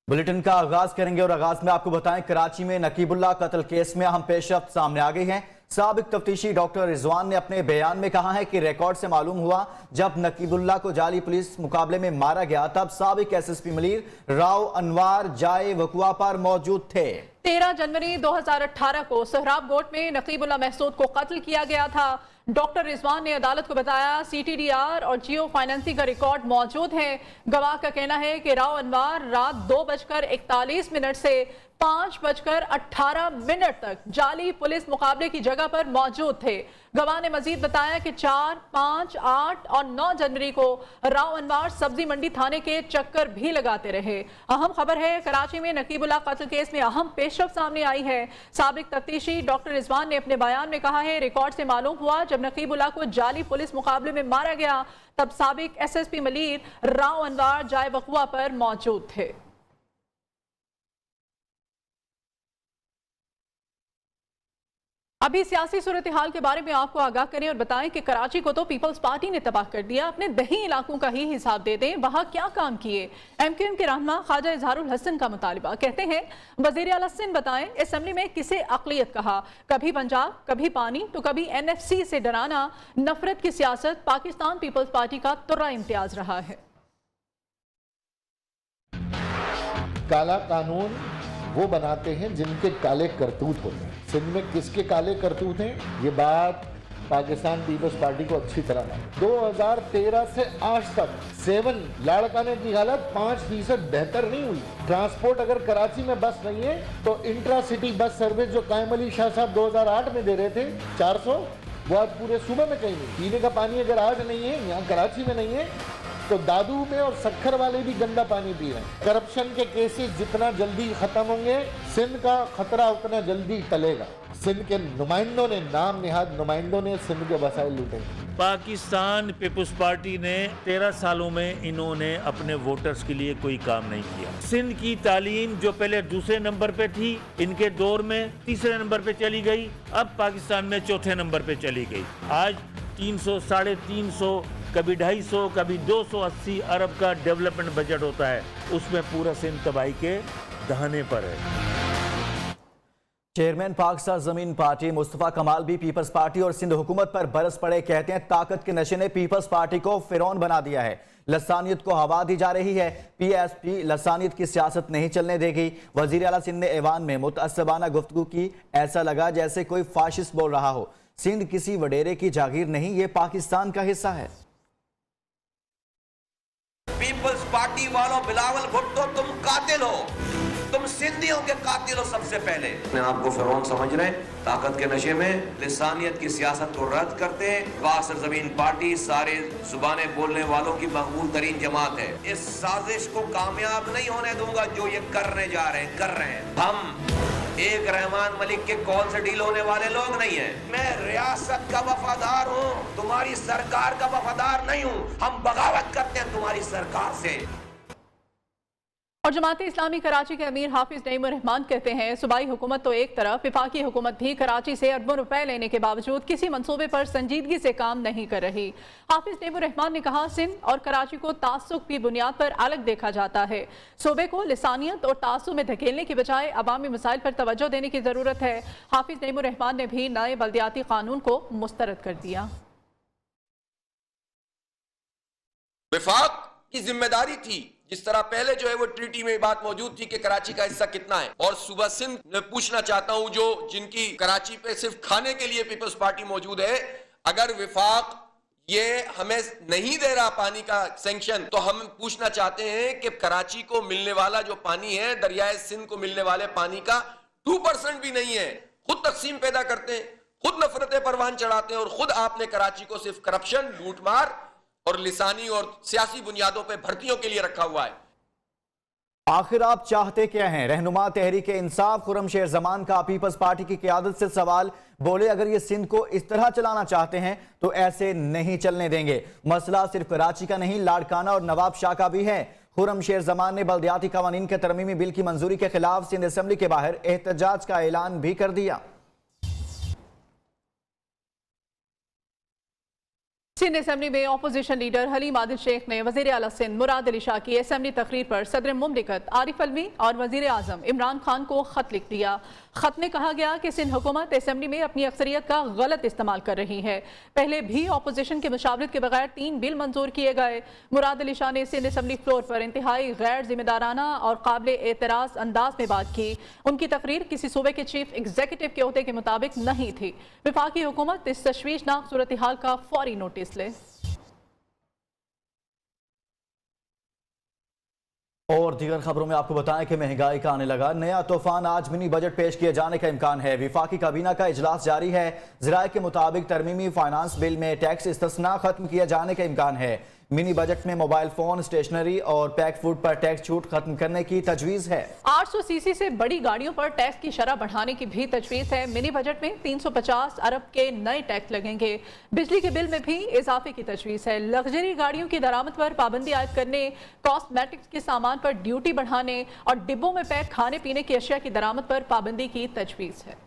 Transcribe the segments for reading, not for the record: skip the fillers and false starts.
Bulletin का आगाज करेंगे और आगाज में आपको बताएं कराची में नकीबुल्ला कत्ल केस में अहम पेशरफ्त सामने आ गई हैं। साबिक तफ्तीशी डॉक्टर रिजवान ने अपने बयान में कहा है कि रिकॉर्ड से मालूम हुआ जब नकीबुल्ला को जाली पुलिस मुकाबले में मारा गया तब साबिक एसएसपी मलीर राव अनवार जाए वकुआ पर मौजूद थे। 13 जनवरी 2018 को सोहराब गोट में नकीबुल्ला महसूद को कत्ल किया गया था। डॉक्टर रिजवान ने अदालत को बताया सीटीडीआर और जियो फाइनेंसिंग का रिकॉर्ड मौजूद है। गवाह का कहना है कि राव अनवार रात 2:41 से 5:18 तक जाली पुलिस मुकाबले की जगह पर मौजूद थे। गवाह ने मजीद बताया कि 4, 5, 8 और 9 जनवरी को राव अनवार सब्जी मंडी थाने के चक्कर भी लगाते रहे। अहम खबर है कराची में नकीबुल्ला कत्ल केस में अहम पेशरफ्त सामने आई है। साबिक तफ्तीशी डॉक्टर रिजवान ने अपने बयान में कहा है रिकॉर्ड से मालूम हुआ जब नकीबुल्ला को जाली पुलिस मुकाबले में मारा गया तब साबिक एसएसपी मलीर राव अनवार जाए वकुआ पर मौजूद थे। अभी सियासी सूरत हाल के बारे में आपको आगाह करें और बताएं कि कराची को तो पीपल्स पार्टी ने तबाह कर दिया। अपने दही इलाकों का ही हिसाब दे दें, वहां क्या काम किए। एमक्यूएम के रहनुमा ख्वाजा इजहारुल हसन का मुतालिबा, कहते हैं वजीर आला सिंध बताएं असेंबली में किसे अक़लियत कहा। कभी पंजाब, कभी पानी तो कभी एनएफसी से डराना। नफरत की सियासत पाकिस्तान पीपल्स पार्टी का तुर्रा इम्तियाज रहा है। काला कानून वो बनाते हैं जिनके काले करतूत होते हैं। सिंध में किसके काले करतूत हैं ये बात पाकिस्तान पीपल्स पार्टी को अच्छी तरह मालूम। 2013 से आज तक 7 लाड़काने की हालत 5% बेहतर नहीं हुई। ट्रांसपोर्ट अगर कराची में बस नहीं है तो इंट्रा सिटी बस सर्विस जो कायम अली शाह साहब 2008 में दे रहे थे 400, वो आज पूरे सूबे में कहीं नहीं। पीने का पानी अगर आज नहीं है, यहाँ कराची में नहीं है, तो दादू में और सक्खर वाले भी गंदा पानी पी रहे हैं। करप्शन के केसेस जितना जल्दी खत्म होंगे सिंध का खतरा उतना जल्दी टलेगा। सिंध के नुमाइंदों ने, नाम निहाद नुमाइंदों ने सिंध के वसाइल लूटे। पाकिस्तान पीपल्स पार्टी ने 13 सालों में इन्होंने अपने वोटर्स के लिए कोई काम नहीं किया। सिंध की तालीम जो पहले दूसरे नंबर पे थी, इनके दौर में तीसरे नंबर पे चली गई, अब पाकिस्तान में चौथे नंबर पे चली गई। आज 300, 350, कभी 250, कभी 280 अरब का डेवलपमेंट बजट होता है, उसमें पूरा सिंध तबाही के दहाने पर है। चेयरमैन पाकिस्तान जमीन पार्टी मुस्तफा कमाल भी पीपल्स पार्टी और सिंध हुकूमत पर बरस पड़े। कहते हैं ताकत के नशे ने पीपल्स पार्टी को फिरौन बना दिया है, लसानियत को हवा दी जा रही है। पीएसपी लसानियत की सियासत नहीं चलने देगी। वजीर आला सिंध ने ऐवान में मुतअस्सबाना गुफ्तगू की, ऐसा लगा जैसे कोई फाशिस्ट बोल रहा हो। सिंध किसी वडेरे की जागीर नहीं, ये पाकिस्तान का हिस्सा है। पीपल्स पार्टी वालों, बिलावल भुट्टो तुम कातिल हो, तुम सिंधियों के कातिल हो। सबसे पहले आपको फिरौन समझ रहे हैं, ताकत के नशे में लिसानियत की सियासत को रद्द करते हैं। पाकिस्तान जमीन पार्टी सारे जुबानें बोलने वालों की मकबूल तरीन जमात है। इस साजिश को कामयाब नहीं होने दूंगा जो ये करने जा रहे हैं, कर रहे हैं। हम एक रहमान मलिक के कॉल से डील होने वाले लोग नहीं हैं। मैं रियासत का वफादार हूँ, तुम्हारी सरकार का वफादार नहीं हूँ। हम बगावत करते हैं तुम्हारी सरकार से। और जमात-ए इस्लामी कराची के अमीर हाफिज नईमुर रहमान कहते हैं सूबाई हुकूमत तो एक तरफ, वफाकी हुकूमत भी कराची से अरबों रुपए लेने के बावजूद किसी मंसूबे पर संजीदगी से काम नहीं कर रही। हाफिज नईमुर रहमान ने कहा सिंध और कराची को तासुब की बुनियाद पर अलग देखा जाता है। सूबे को लिसानियत और तासुब में धकेलने की बजाय अवामी मसाइल पर तवज्जो देने की जरूरत है। हाफिज नईमुर रहमान ने भी नए बल्दियाती कानून को मुस्तरद कर दिया। वफाक की जिम्मेदारी थी, जिस तरह पहले जो है वो ट्रीटी में बात मौजूद थी कि कराची का हिस्सा कितना है। और सुबह सिंध में पूछना चाहता हूं जो जिनकी कराची पे सिर्फ खाने के लिए पीपल्स पार्टी मौजूद है, अगर वफाक ये हमें नहीं दे रहा पानी का सैंक्शन, तो हम पूछना चाहते हैं कि कराची को मिलने वाला जो पानी है, दरियाए सिंध को मिलने वाले पानी का 2% भी नहीं है। खुद तकसीम पैदा करते हैं, खुद नफरतें परवान चढ़ाते हैं, और खुद आपने कराची को सिर्फ करप्शन, लूटमार और लिसानी और सियासी बुनियादों पे भर्तियों के लिए रखा हुआ है। आखिर आप चाहते क्या हैं? रहनुमा तहरीक इंसाफ खुर्रमशेर जमान का पीपल्स पार्टी की क़यादत से सवाल। बोले अगर ये सिंध को इस तरह चलाना चाहते हैं तो ऐसे नहीं चलने देंगे। मसला सिर्फ कराची का नहीं, लाड़काना और नवाब शाह का भी है। खुर्रमशेर जमान ने बल्दियाती कवानीन के तरमीमी बिल की मंजूरी के खिलाफ सिंध असेंबली के बाहर एहतजाज का ऐलान भी कर दिया। सिंध असेंबली में अपोजिशन लीडर हलीम आदिल शेख ने वज़ीर आला सिंध मुराद अली शाह की असेंबली तकरीर पर सदर मुमलिकत आरिफ अलवी और वज़ीर आज़म इमरान खान को ख़त लिख दिया। ख़त में कहा गया कि सिंध हुकूमत असेंबली में अपनी अक्सरियत का गलत इस्तेमाल कर रही है। पहले भी अपोजिशन के मुशावरत के बगैर 3 बिल मंजूर किए गए। मुराद अली शाह ने सिंध असेंबली फ्लोर पर इंतहाई गैर जिम्मेदाराना और काबिल एतराज़ अंदाज में बात की। उनकी तकरीर किसी सूबे के चीफ एग्जीक्यूटिव के ओहदे के मुताबिक नहीं थी। वफाकी हुकूमत इस तशवीशनाक सूरत हाल का फौरी नोटिस ले। और दीगर खबरों में आपको बताएं कि महंगाई का आने लगा नया तूफान। आज मिनी बजट पेश किए जाने का इम्कान है। विफाकी काबीना का इजलास जारी है। ज़राए के मुताबिक तरमीमी फाइनेंस बिल में टैक्स इस्तिस्ना खत्म किए जाने का इम्कान है। मिनी बजट में मोबाइल फोन, स्टेशनरी और पैक फूड पर टैक्स छूट खत्म करने की तजवीज़ है। 800 सीसी से बड़ी गाड़ियों पर टैक्स की शरह बढ़ाने की भी तजवीज़ है। मिनी बजट में 350 अरब के नए टैक्स लगेंगे। बिजली के बिल में भी इजाफे की तजवीज़ है। लग्जरी गाड़ियों की दरामद पर पाबंदी आयद करने, कॉस्मेटिक्स के सामान पर ड्यूटी बढ़ाने और डिब्बों में पैक खाने पीने की अशिया की दरामद पर पाबंदी की तजवीज़ है।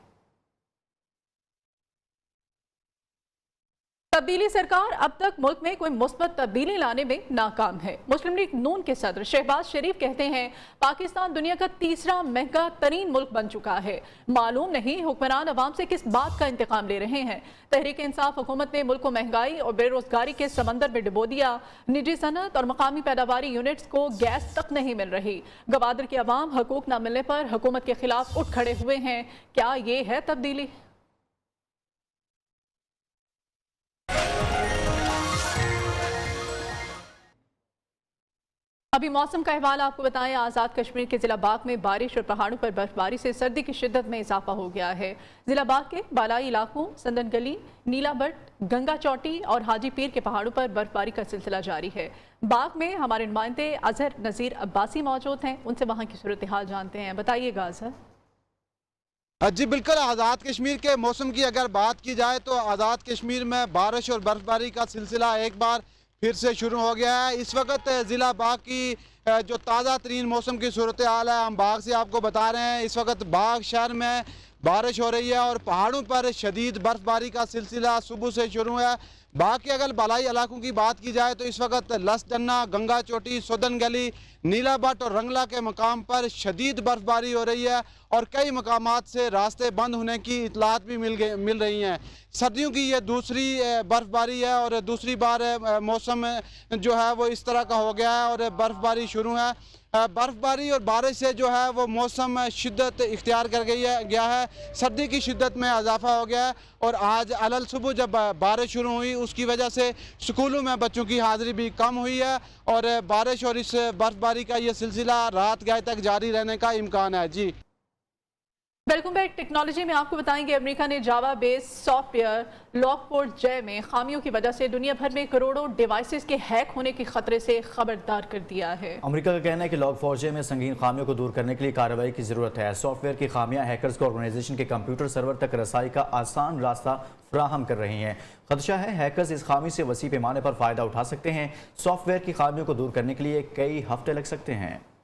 तब्दीली सरकार अब तक मुल्क में कोई मुस्बत तब्दीली लाने में नाकाम है। मुस्लिम लीग नून के सदर शहबाज शरीफ कहते हैं पाकिस्तान दुनिया का तीसरा महंगा तरीन मुल्क बन चुका है। मालूम नहीं हुक्मरान अवाम से किस बात का इंतकाम ले रहे हैं। तहरीक इंसाफ हुकूमत ने मुल्क को महंगाई और बेरोजगारी के समंदर में डुबो दिया। निजी सनत और मकामी पैदावारी यूनिट्स को गैस तक नहीं मिल रही। गवादर की अवाम हकूक न मिलने पर हुकूमत के खिलाफ उठ खड़े हुए हैं। क्या ये है तब्दीली? अभी मौसम का अहवाल आपको बताएं। आज़ाद कश्मीर के ज़िला बाग में बारिश और पहाड़ों पर बर्फबारी से सर्दी की शिद्दत में इजाफा हो गया है। ज़िला बाग के बालाई इलाकों संदन गली, नीलाबट, गंगा चौटी और हाजी पीर के पहाड़ों पर बर्फबारी का सिलसिला जारी है। बाग में हमारे नुमाइंदे अजहर नज़ीर अब्बासी मौजूद हैं। उनसे वहाँ की सूरत हाल जानते हैं। बताइएगा अजहर। जी बिल्कुल, आज़ाद कश्मीर के मौसम की अगर बात की जाए तो आज़ाद कश्मीर में बारिश और बर्फबारी का सिलसिला एक बार फिर से शुरू हो गया है। इस वक्त ज़िला बाग की जो ताज़ा तरीन मौसम की सूरत हाल है हम बाग से आपको बता रहे हैं। इस वक्त बाग शहर में बारिश हो रही है और पहाड़ों पर शदीद बर्फबारी का सिलसिला सुबह से शुरू है। बाग के अगर बालाई इलाकों की बात की जाए तो इस वक्त लसडन्ना, गंगा चोटी, सोदन गली, नीलाबट और रंगला के मकाम पर शदीद बर्फबारी हो रही है और कई मकामात से रास्ते बंद होने की इतलात भी मिल रही हैं। सर्दियों की ये दूसरी बर्फबारी है और दूसरी बार मौसम जो है वो इस तरह का हो गया है और बर्फबारी शुरू है। बर्फबारी और बारिश से जो है वो मौसम शिद्दत इख्तियार कर गया है। सर्दी की शिद्दत में इजाफा हो गया है और आज अलल सुबह जब बारिश शुरू हुई उसकी वजह से स्कूलों में बच्चों की हाज़िरी भी कम हुई है और बारिश और इस बर्फबारी का ये सिलसिला रात गए तक जारी रहने का इम्कान है। जी वेलकम बैक। टेक्नोलॉजी में आपको बताएंगे अमेरिका ने जावा बेस्ड सॉफ्टवेयर लॉक4j में खामियों की वजह से दुनिया भर में करोड़ों डिवाइसेस के हैक होने के खतरे से खबरदार कर दिया है। अमेरिका का कहना है कि लॉक4j में संगीन खामियों को दूर करने के लिए कार्रवाई की जरूरत है। सॉफ्टवेयर की खामियां हैकर्स को ऑर्गेनाइजेशन के कंप्यूटर सर्वर तक रसाई का आसान रास्ता फराहम कर रही हैं। खदशा है हैकर्स इस खामी से वसी पैमाने पर फायदा उठा सकते हैं। सॉफ्टवेयर की खामियों को दूर करने के लिए कई हफ्ते लग सकते हैं।